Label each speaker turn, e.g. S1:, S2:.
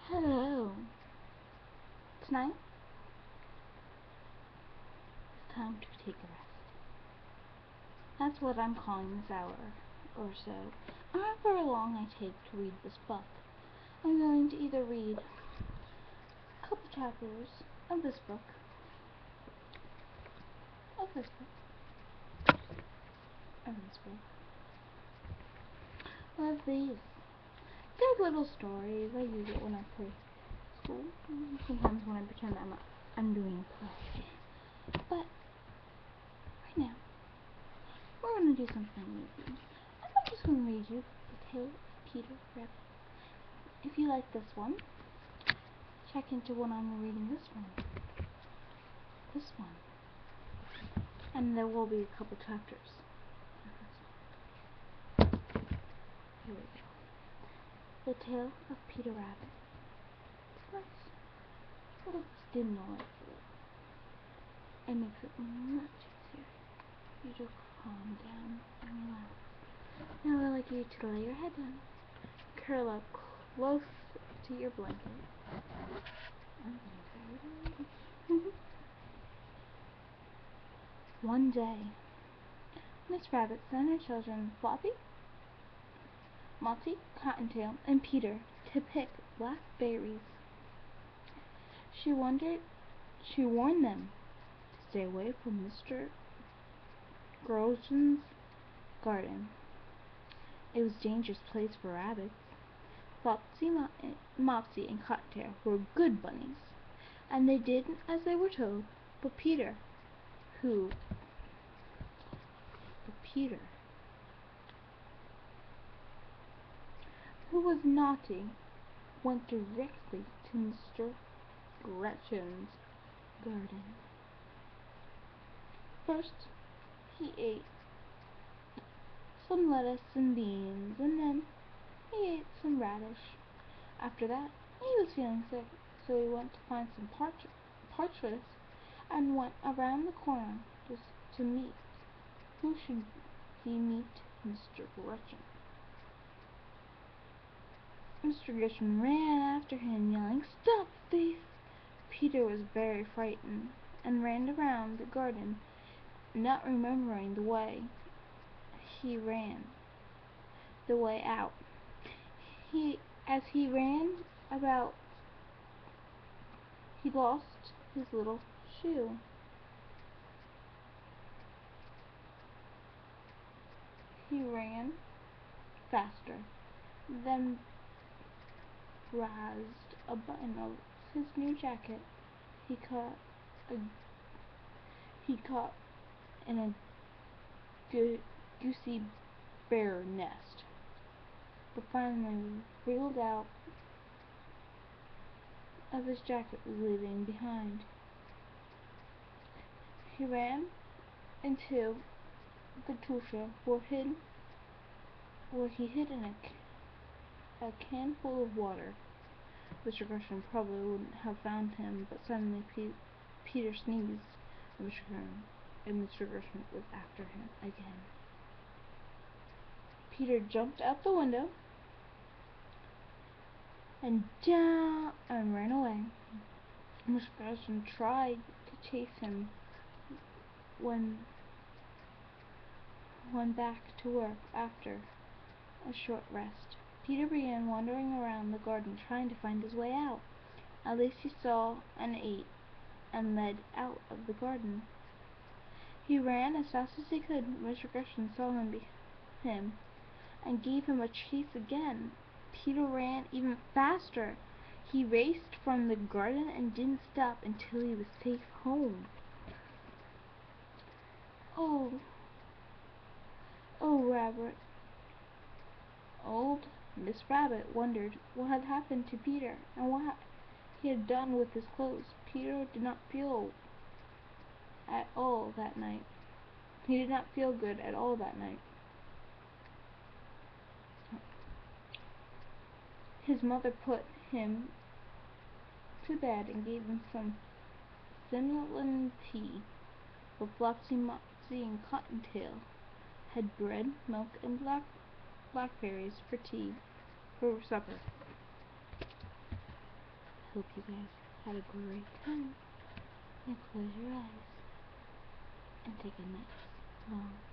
S1: Hello. Tonight, it's time to take a rest. That's what I'm calling this hour or so. However long I take to read this book, I'm going to either read a couple chapters of this book, of this book, of this book, of these. They're little stories. I use it when I play school. Sometimes when I pretend I'm doing a play. But right now, we're going to do something easy. I'm just going to read you The Tale of Peter Rabbit. If you like this one, check into when I'm reading this one. This one. And there will be a couple chapters. Here we go. The Tale of Peter Rabbit. First, what if you didn't know it makes it much easier for you to calm down and relax. Now I'd like you to lay your head down, curl up close to your blanket. I'm getting tired. One day, Miss Rabbit sent her children, Floppy, Mopsy, Cottontail, and Peter, to pick blackberries. She warned them to stay away from Mr. Grosjean's garden. It was a dangerous place for rabbits. Flopsy, Mopsy, and Cottontail were good bunnies, and they did as they were told. But Peter, who was naughty, went directly to Mr. Gretchen's garden. First, he ate some lettuce and beans, and then he ate some radish. After that, he was feeling sick, so he went to find some parchment and went around the corner just to meet. Who should he meet? Mr. Gretchen. Mr. Gretchen ran after him, yelling, "Stop, thief!" Peter was very frightened and ran around the garden, not remembering the way. He ran the way out. As he ran about, he lost his little shoe. He ran faster, then raised a button of his new jacket. He caught in a goosey bear nest, but finally wriggled out of his jacket, was leaving behind. He ran into the tool shed where he hid in a can full of water. Mr. Gresham probably wouldn't have found him, but suddenly Peter sneezed, and Mr. Gresham was after him again. Peter jumped out the window and down and ran away. Mr. Gresham tried to chase him when back to work after a short rest. Peter began wandering around the garden trying to find his way out. At least he saw and ate and led out of the garden. He ran as fast as he could. Mr. Gresham saw him and gave him a chase again. Peter ran even faster. He raced from the garden and didn't stop until he was safe home. Oh, Rabbit. Old Miss Rabbit wondered what had happened to Peter and what he had done with his clothes. Peter did not feel at all that night. He did not feel good at all that night. His mother put him to bed and gave him some cinnamon tea, but Flopsy, Mopsy, and Cottontail had bread, milk, and blackberries for supper. hope you guys had a great time. Now close your eyes and take a nice long